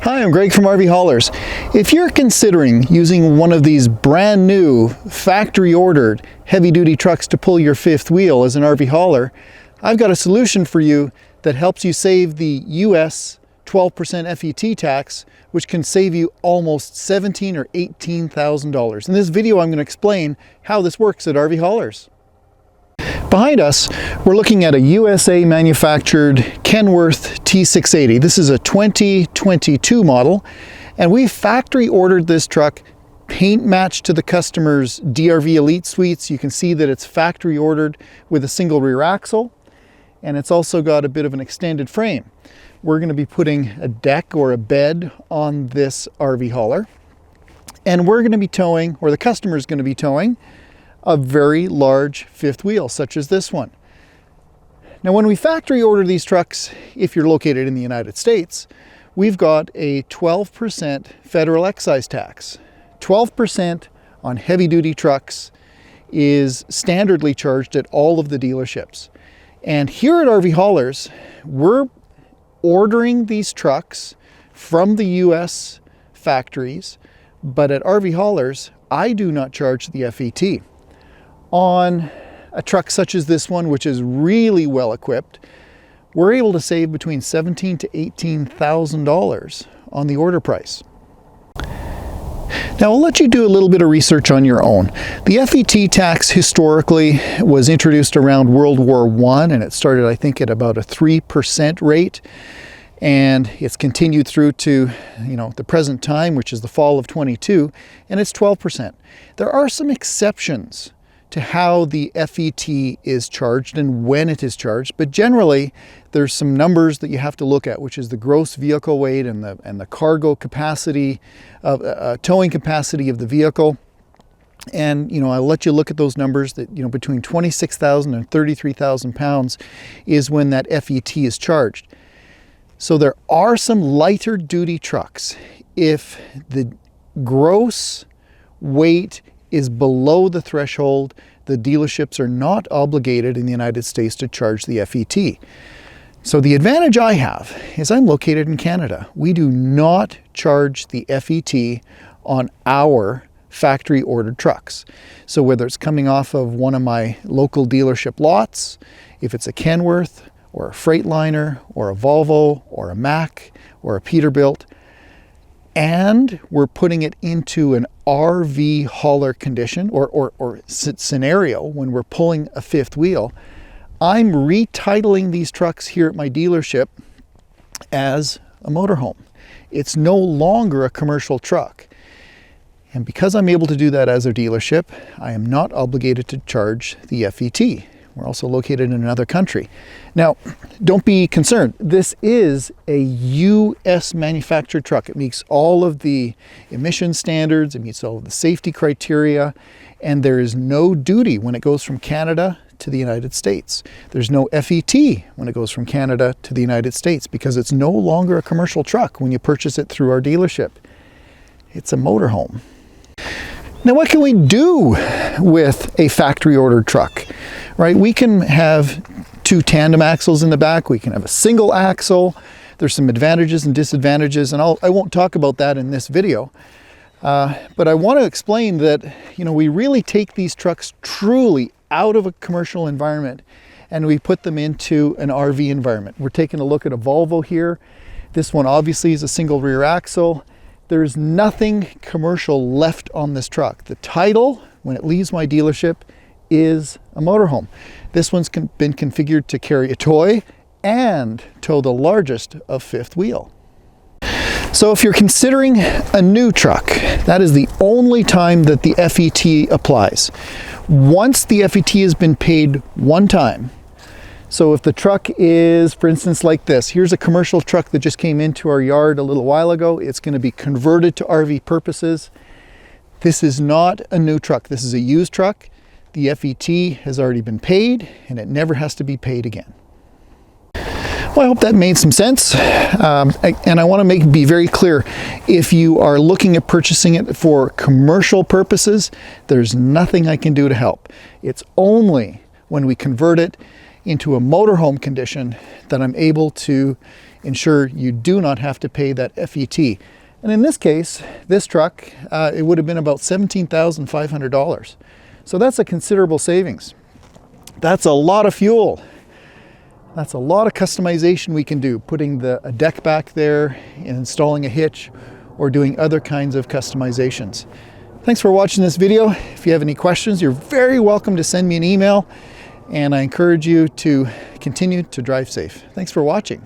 Hi, I'm Greg from RVHaulers. If you're considering using one of these brand new factory ordered heavy duty trucks to pull your fifth wheel as an RV hauler, I've got a solution for you that helps you save the US 12% FET tax, which can save you almost $17,000 or $18,000. In this video, I'm going to explain how this works at RVHaulers. Behind us, we're looking at a USA manufactured Kenworth T680. This is a 2022 model, and we factory ordered this truck paint matched to the customer's DRV Elite suites. You can see that it's factory ordered with a single rear axle, and it's also got a bit of an extended frame. We're going to be putting a deck or a bed on this RV hauler, and we're going to be towing, or the customer is going to be towing, a very large fifth wheel, such as this one. Now, when we factory order these trucks, if you're located in the United States, we've got a 12% federal excise tax. 12% on heavy-duty trucks is standardly charged at all of the dealerships. And here at RVHaulers, we're ordering these trucks from the US factories, but at RVHaulers, I do not charge the FET. On a truck such as this one, which is really well equipped, we're able to save between $17,000 to $18,000 on the order price. Now, I'll let you do a little bit of research on your own. The FET tax historically was introduced around World War I, and it started, I think, at about a 3% rate. And it's continued through to, the present time, which is the fall of 22, and it's 12%. There are some exceptions to how the FET is charged and when it is charged, but generally there's some numbers that you have to look at, which is the gross vehicle weight and the cargo capacity of towing capacity of the vehicle. And I'll let you look at those numbers that between 26,000 and 33,000 pounds is when that FET is charged. So there are some lighter duty trucks. If the gross weight is below the threshold, the dealerships are not obligated in the United States to charge the FET. So the advantage I have is I'm located in Canada. We do not charge the FET on our factory ordered trucks. So whether it's coming off of one of my local dealership lots, if it's a Kenworth or a Freightliner or a Volvo or a Mack or a Peterbilt, and we're putting it into an RV hauler condition or scenario when we're pulling a fifth wheel, I'm retitling these trucks here at my dealership as a motorhome. It's no longer a commercial truck. And because I'm able to do that as a dealership, I am not obligated to charge the FET. We're also located in another country. Now, don't be concerned. This is a US manufactured truck. It meets all of the emission standards, it meets all of the safety criteria, and there is no duty when it goes from Canada to the United States. There's no FET when it goes from Canada to the United States because it's no longer a commercial truck when you purchase it through our dealership. It's a motorhome. Now, what can we do with a factory ordered truck? Right, we can have two tandem axles in the back. We can have a single axle. There's some advantages and disadvantages, and I won't talk about that in this video. But I want to explain that we really take these trucks truly out of a commercial environment and we put them into an RV environment. We're taking a look at a Volvo here. This one obviously is a single rear axle. There's nothing commercial left on this truck. The title, when it leaves my dealership, is a motorhome. This one's been configured to carry a toy and tow the largest of fifth wheel. So if you're considering a new truck, that is the only time that the FET applies. Once the FET has been paid one time, so if the truck is, for instance, like this, here's a commercial truck that just came into our yard a little while ago. It's going to be converted to RV purposes. This is not a new truck. This is a used truck. The FET has already been paid and it never has to be paid again. Well, I hope that made some sense. And I want to be very clear. If you are looking at purchasing it for commercial purposes, there's nothing I can do to help. It's only when we convert it into a motorhome condition that I'm able to ensure you do not have to pay that FET. And in this case, this truck, it would have been about $17,500. So that's a considerable savings. That's a lot of fuel. That's a lot of customization we can do, putting a deck back there, installing a hitch, or doing other kinds of customizations. Thanks for watching this video. If you have any questions, you're very welcome to send me an email, and I encourage you to continue to drive safe. Thanks for watching.